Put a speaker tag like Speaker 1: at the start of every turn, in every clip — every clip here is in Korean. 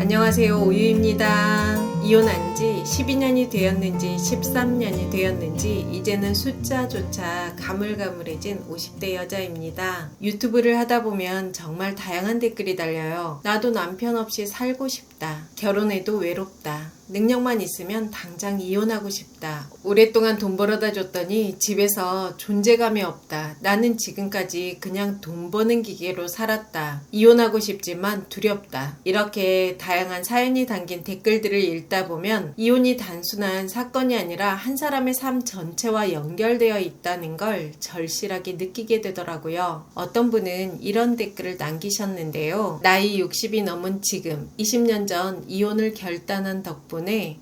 Speaker 1: 안녕하세요, 우유입니다. 이혼한 지 12년이 되었는지 13년이 되었는지 이제는 숫자조차 가물가물해진 50대 여자입니다. 유튜브를 하다 보면 정말 다양한 댓글이 달려요. 나도 남편 없이 살고 싶다. 결혼해도 외롭다. 능력만 있으면 당장 이혼하고 싶다. 오랫동안 돈 벌어다 줬더니 집에서 존재감이 없다. 나는 지금까지 그냥 돈 버는 기계로 살았다. 이혼하고 싶지만 두렵다. 이렇게 다양한 사연이 담긴 댓글들을 읽다 보면 이혼이 단순한 사건이 아니라 한 사람의 삶 전체와 연결되어 있다는 걸 절실하게 느끼게 되더라고요. 어떤 분은 이런 댓글을 남기셨는데요. 나이 60이 넘은 지금 20년 전 이혼을 결단한 덕분에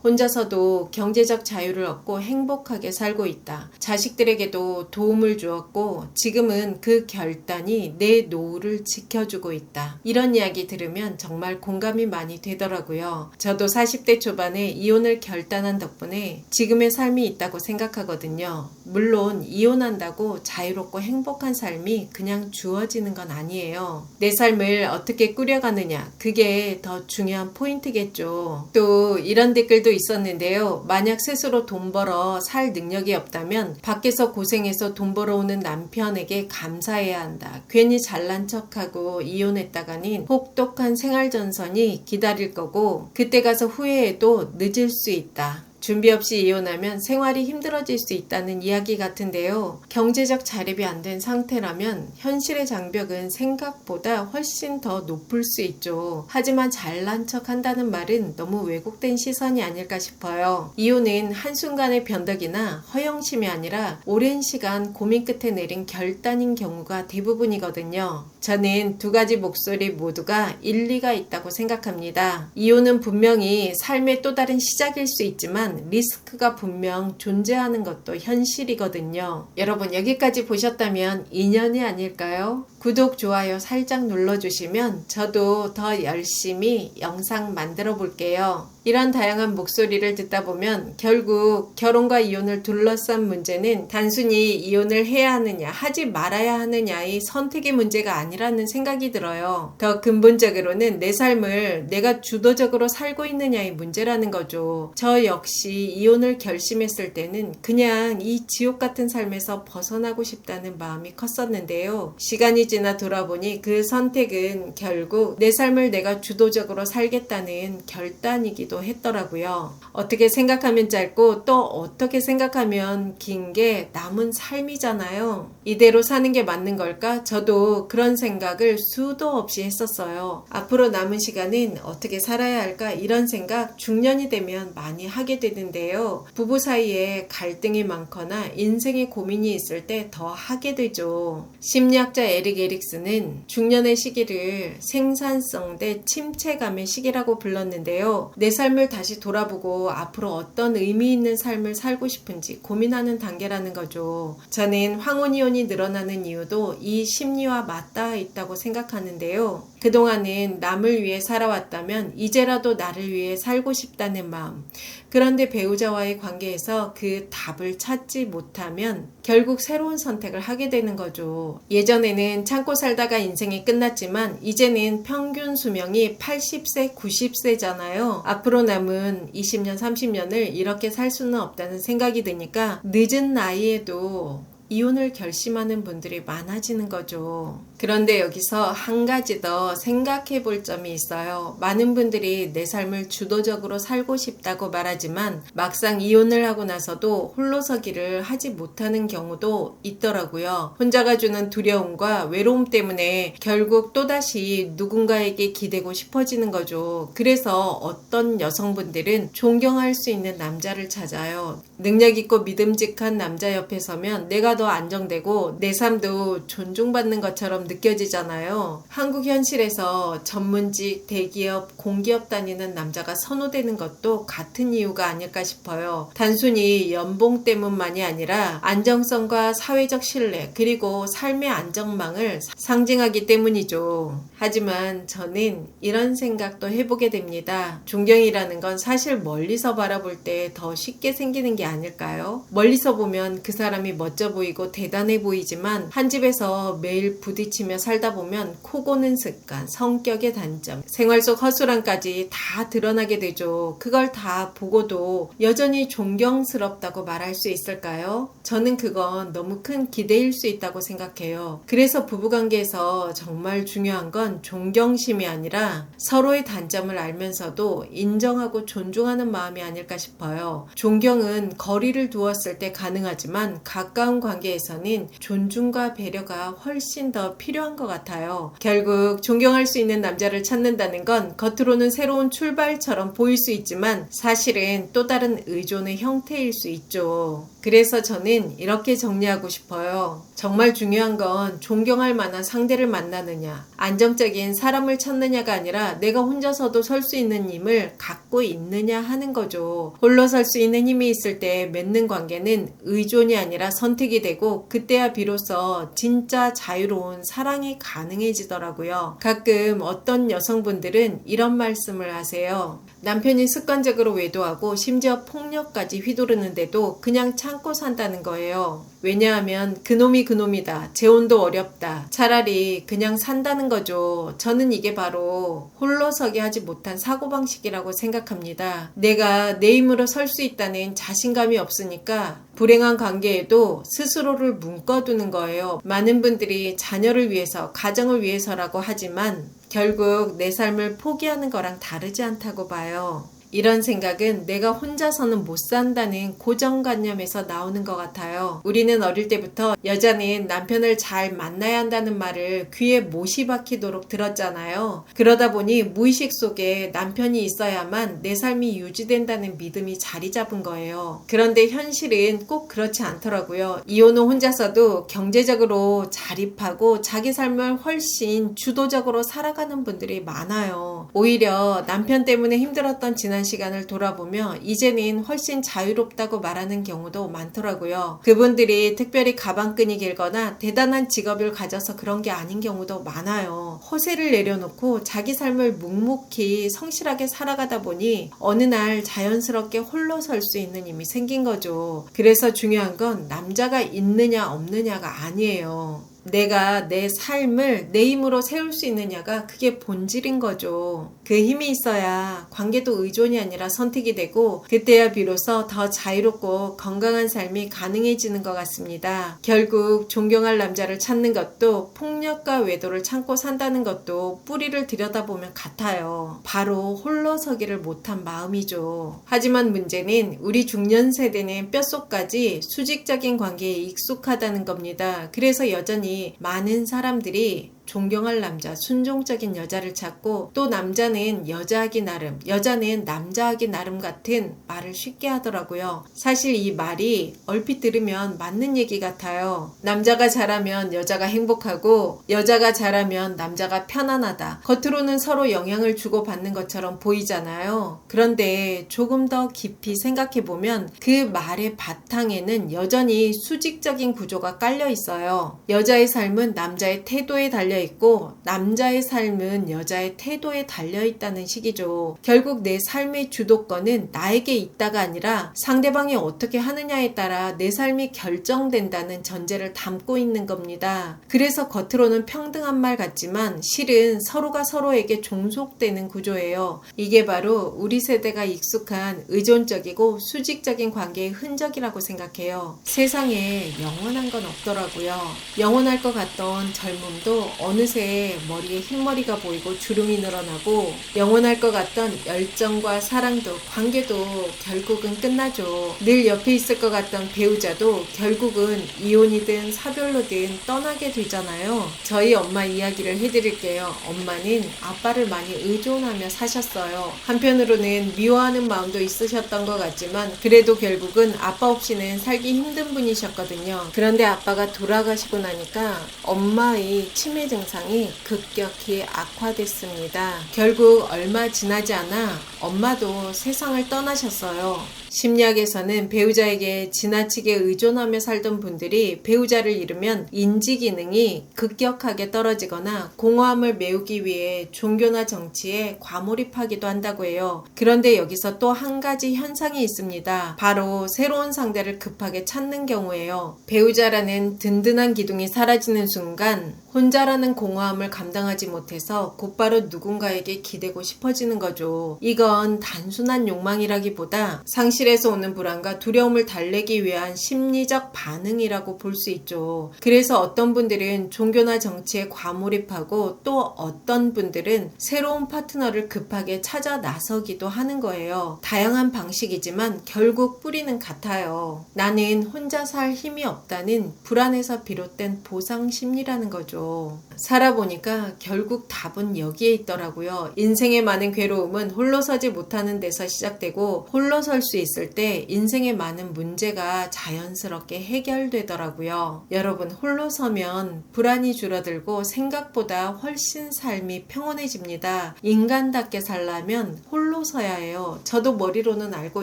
Speaker 1: 혼자서도 경제적 자유를 얻고 행복하게 살고 있다. 자식들에게도 도움을 주었고 지금은 그 결단이 내 노후를 지켜주고 있다. 이런 이야기 들으면 정말 공감이 많이 되더라고요. 저도 40대 초반에 이혼을 결단한 덕분에 지금의 삶이 있다고 생각하거든요. 물론 이혼한다고 자유롭고 행복한 삶이 그냥 주어지는 건 아니에요. 내 삶을 어떻게 꾸려가느냐, 그게 더 중요한 포인트겠죠. 또 이런 댓글도 있었는데요. 만약 스스로 돈 벌어 살 능력이 없다면 밖에서 고생해서 돈 벌어오는 남편에게 감사해야 한다. 괜히 잘난 척하고 이혼했다가는 혹독한 생활전선이 기다릴 거고 그때 가서 후회해도 늦을 수 있다. 준비 없이 이혼하면 생활이 힘들어질 수 있다는 이야기 같은데요. 경제적 자립이 안 된 상태라면 현실의 장벽은 생각보다 훨씬 더 높을 수 있죠. 하지만 잘난 척 한다는 말은 너무 왜곡된 시선이 아닐까 싶어요. 이혼은 한순간의 변덕이나 허영심이 아니라 오랜 시간 고민 끝에 내린 결단인 경우가 대부분이거든요. 저는 두 가지 목소리 모두가 일리가 있다고 생각합니다. 이혼은 분명히 삶의 또 다른 시작일 수 있지만 리스크가 분명 존재하는 것도 현실이거든요. 여러분 여기까지 보셨다면 인연이 아닐까요? 구독, 좋아요 살짝 눌러주시면 저도 더 열심히 영상 만들어 볼게요. 이런 다양한 목소리를 듣다 보면 결국 결혼과 이혼을 둘러싼 문제는 단순히 이혼을 해야 하느냐 하지 말아야 하느냐의 선택의 문제가 아니라는 생각이 들어요. 더 근본적으로는 내 삶을 내가 주도적으로 살고 있느냐의 문제라는 거죠. 저 역시 이혼을 결심했을 때는 그냥 이 지옥 같은 삶에서 벗어나고 싶다는 마음이 컸었는데요. 시간이 지나 돌아보니 그 선택은 결국 내 삶을 내가 주도적으로 살겠다는 결단이기도 했더라고요. 어떻게 생각하면 짧고 또 어떻게 생각하면 긴 게 남은 삶이잖아요. 이대로 사는 게 맞는 걸까? 저도 그런 생각을 수도 없이 했었어요. 앞으로 남은 시간은 어떻게 살아야 할까? 이런 생각 중년이 되면 많이 하게 되는데요. 부부 사이에 갈등이 많거나 인생에 고민이 있을 때 더 하게 되죠. 심리학자 에릭 에릭슨은 중년의 시기를 생산성 대 침체감의 시기라고 불렀는데요. 내 삶을 다시 돌아보고 앞으로 어떤 의미 있는 삶을 살고 싶은지 고민하는 단계라는 거죠. 저는 황혼이혼이 늘어나는 이유도 이 심리와 맞닿아 있다고 생각하는데요. 그동안은 남을 위해 살아왔다면 이제라도 나를 위해 살고 싶다는 마음. 그런데 배우자와의 관계에서 그 답을 찾지 못하면 결국 새로운 선택을 하게 되는 거죠. 예전에는 참고 살다가 인생이 끝났지만 이제는 평균 수명이 80세, 90세잖아요. 앞으로 남은 20년, 30년을 이렇게 살 수는 없다는 생각이 드니까 늦은 나이에도 이혼을 결심하는 분들이 많아지는 거죠. 그런데 여기서 한 가지 더 생각해 볼 점이 있어요. 많은 분들이 내 삶을 주도적으로 살고 싶다고 말하지만 막상 이혼을 하고 나서도 홀로서기를 하지 못하는 경우도 있더라고요. 혼자가 주는 두려움과 외로움 때문에 결국 또다시 누군가에게 기대고 싶어지는 거죠. 그래서 어떤 여성분들은 존경할 수 있는 남자를 찾아요. 능력 있고 믿음직한 남자 옆에 서면 내가 더 안정되고 내 삶도 존중받는 것처럼 느껴지잖아요. 한국 현실에서 전문직, 대기업, 공기업 다니는 남자가 선호되는 것도 같은 이유가 아닐까 싶어요. 단순히 연봉 때문만이 아니라 안정성과 사회적 신뢰 그리고 삶의 안정망을 상징하기 때문이죠. 하지만 저는 이런 생각도 해보게 됩니다. 존경이라는 건 사실 멀리서 바라볼 때 더 쉽게 생기는 게 아닐까요? 멀리서 보면 그 사람이 멋져 보이고 대단해 보이지만 한 집에서 매일 부딪히면서 부딪히며 살다 보면 코 고는 습관, 성격의 단점, 생활 속 허술함까지 다 드러나게 되죠. 그걸 다 보고도 여전히 존경스럽다고 말할 수 있을까요? 저는 그건 너무 큰 기대일 수 있다고 생각해요. 그래서 부부관계에서 정말 중요한 건 존경심이 아니라 서로의 단점을 알면서도 인정하고 존중하는 마음이 아닐까 싶어요. 존경은 거리를 두었을 때 가능하지만 가까운 관계에서는 존중과 배려가 훨씬 더 필요한 것 같아요. 결국 존경할 수 있는 남자를 찾는다는 건 겉으로는 새로운 출발처럼 보일 수 있지만 사실은 또 다른 의존의 형태일 수 있죠. 그래서 저는 이렇게 정리하고 싶어요. 정말 중요한 건 존경할 만한 상대를 만나느냐, 안정적인 사람을 찾느냐가 아니라 내가 혼자서도 설 수 있는 힘을 갖고 있느냐 하는 거죠. 홀로 설 수 있는 힘이 있을 때 맺는 관계는 의존이 아니라 선택이 되고 그때야 비로소 진짜 자유로운 사랑이 가능해지더라고요. 가끔 어떤 여성분들은 이런 말씀을 하세요. 남편이 습관적으로 외도하고 심지어 폭력까지 휘두르는데도 그냥 참고 산다는 거예요. 왜냐하면 그놈이 그놈이다. 재혼도 어렵다. 차라리 그냥 산다는 거죠. 저는 이게 바로 홀로서기 하지 못한 사고방식이라고 생각합니다. 내가 내 힘으로 설 수 있다는 자신감이 없으니까 불행한 관계에도 스스로를 묶어두는 거예요. 많은 분들이 자녀를 위해서, 가정을 위해서라고 하지만 결국 내 삶을 포기하는 거랑 다르지 않다고 봐요. 이런 생각은 내가 혼자서는 못 산다는 고정관념에서 나오는 것 같아요. 우리는 어릴 때부터 여자는 남편을 잘 만나야 한다는 말을 귀에 못이 박히도록 들었잖아요. 그러다 보니 무의식 속에 남편이 있어야만 내 삶이 유지된다는 믿음이 자리 잡은 거예요. 그런데 현실은 꼭 그렇지 않더라고요. 이혼 후 혼자서도 경제적으로 자립하고 자기 삶을 훨씬 주도적으로 살아가는 분들이 많아요. 오히려 남편 때문에 힘들었던 지난 시간을 돌아보며 이제는 훨씬 자유롭다고 말하는 경우도 많더라고요. 그분들이 특별히 가방끈이 길거나 대단한 직업을 가져서 그런 게 아닌 경우도 많아요. 허세를 내려놓고 자기 삶을 묵묵히 성실하게 살아가다 보니 어느 날 자연스럽게 홀로 설 수 있는 힘이 생긴 거죠. 그래서 중요한 건 남자가 있느냐 없느냐가 아니에요. 내가 내 삶을 내 힘으로 세울 수 있느냐가 그게 본질인 거죠. 그 힘이 있어야 관계도 의존이 아니라 선택이 되고 그때야 비로소 더 자유롭고 건강한 삶이 가능해지는 것 같습니다. 결국 존경할 남자를 찾는 것도 폭력과 외도를 참고 산다는 것도 뿌리를 들여다보면 같아요. 바로 홀로서기를 못한 마음이죠. 하지만 문제는 우리 중년 세대는 뼛속까지 수직적인 관계에 익숙하다는 겁니다. 그래서 여전히 많은 사람들이 존경할 남자, 순종적인 여자를 찾고 또 남자는 여자하기 나름, 여자는 남자하기 나름 같은 말을 쉽게 하더라고요. 사실 이 말이 얼핏 들으면 맞는 얘기 같아요. 남자가 잘하면 여자가 행복하고 여자가 잘하면 남자가 편안하다. 겉으로는 서로 영향을 주고받는 것처럼 보이잖아요. 그런데 조금 더 깊이 생각해보면 그 말의 바탕에는 여전히 수직적인 구조가 깔려 있어요. 여자의 삶은 남자의 태도에 달려 있고 남자의 삶은 여자의 태도에 달려있다는 식이죠. 결국 내 삶의 주도권은 나에게 있다가 아니라 상대방이 어떻게 하느냐에 따라 내 삶이 결정된다는 전제를 담고 있는 겁니다. 그래서 겉으로는 평등한 말 같지만 실은 서로가 서로에게 종속되는 구조예요. 이게 바로 우리 세대가 익숙한 의존적이고 수직적인 관계의 흔적이라고 생각해요. 세상에 영원한 건 없더라고요. 영원할 것 같던 젊음도 어느새 머리에 흰머리가 보이고 주름이 늘어나고 영원할 것 같던 열정과 사랑도 관계도 결국은 끝나죠. 늘 옆에 있을 것 같던 배우자도 결국은 이혼이든 사별로든 떠나게 되잖아요. 저희 엄마 이야기를 해드릴게요. 엄마는 아빠를 많이 의존하며 사셨어요. 한편으로는 미워하는 마음도 있으셨던 것 같지만 그래도 결국은 아빠 없이는 살기 힘든 분이셨거든요. 그런데 아빠가 돌아가시고 나니까 엄마의 치매 증상이 급격히 악화됐습니다. 결국 얼마 지나지 않아 엄마도 세상을 떠나셨어요. 심리학에서는 배우자에게 지나치게 의존하며 살던 분들이 배우자를 잃으면 인지 기능이 급격하게 떨어지거나 공허함을 메우기 위해 종교나 정치에 과몰입하기도 한다고 해요. 그런데 여기서 또 한 가지 현상이 있습니다. 바로 새로운 상대를 급하게 찾는 경우예요. 배우자라는 든든한 기둥이 사라지는 순간 혼자라는 공허함을 감당하지 못해서 곧바로 누군가에게 기대고 싶어지는 거죠. 이건 단순한 욕망이라기보다 상실에서 오는 불안과 두려움을 달래기 위한 심리적 반응이라고 볼 수 있죠. 그래서 어떤 분들은 종교나 정치에 과몰입하고 또 어떤 분들은 새로운 파트너를 급하게 찾아 나서기도 하는 거예요. 다양한 방식이지만 결국 뿌리는 같아요. 나는 혼자 살 힘이 없다는 불안에서 비롯된 보상 심리라는 거죠. 살아보니까 결국 답은 여기에 있더라고요. 인생의 많은 괴로움은 홀로 서지 못하는 데서 시작되고 홀로 설 수 있을 때 인생의 많은 문제가 자연스럽게 해결되더라고요. 여러분, 홀로 서면 불안이 줄어들고 생각보다 훨씬 삶이 평온해집니다. 인간답게 살려면 홀로 서야 해요. 저도 머리로는 알고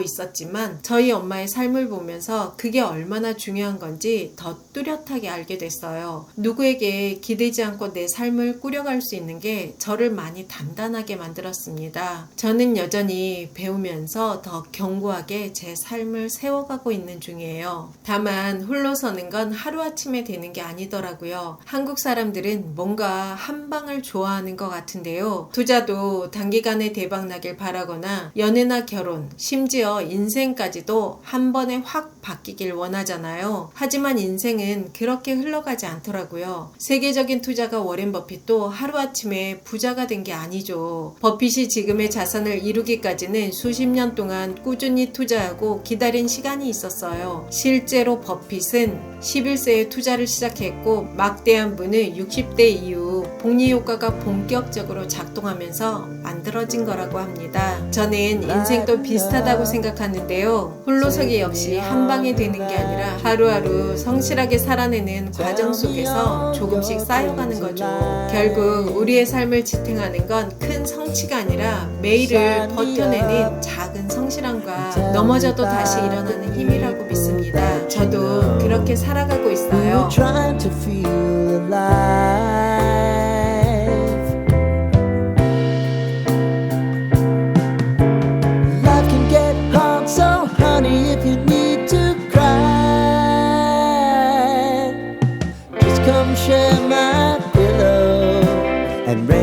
Speaker 1: 있었지만 저희 엄마의 삶을 보면서 그게 얼마나 중요한 건지 더 뚜렷하게 알게 됐어요. 누구에게 기대지 않고 내 삶을 꾸려갈 수 있는 게 저를 많이 단단하게 만들었습니다. 저는 여전히 배우면서 더 견고하게 제 삶을 세워가고 있는 중이에요. 다만 홀로 서는 건 하루아침에 되는 게 아니더라고요. 한국 사람들은 뭔가 한 방을 좋아하는 것 같은데요. 투자도 단기간에 대박나길 바라거나 연애나 결혼, 심지어 인생까지도 한 번에 확 바뀌길 원하잖아요. 하지만 인생은 그렇게 흘러가지 않더라고요. 세계적인 투자가 워렌 버핏도 하루아침에 부자가 된 게 아니죠. 버핏이 지금의 자산을 이루기까지는 수십 년 동안 꾸준히 투자하고 기다린 시간이 있었어요. 실제로 버핏은 11세에 투자를 시작했고 막대한 분은 60대 이후 복리효과가 본격적으로 작동하면서 만들어진 거라고 합니다. 저는 인생도 비슷하다고 생각하는데요. 홀로서기 역시 한 방에 되는 게 아니라 하루하루 성실하게 살아내는 과정 속에서 조금씩 쌓여가는 거죠. 결국 우리의 삶을 지탱하는 건 큰 성취가 아니라 매일을 버텨내는 작은 성실함과 넘어져도 다시 일어나는 힘이라고 믿습니다. 저도 그렇게 살아가고 있어요.
Speaker 2: Come share my pillow and rain.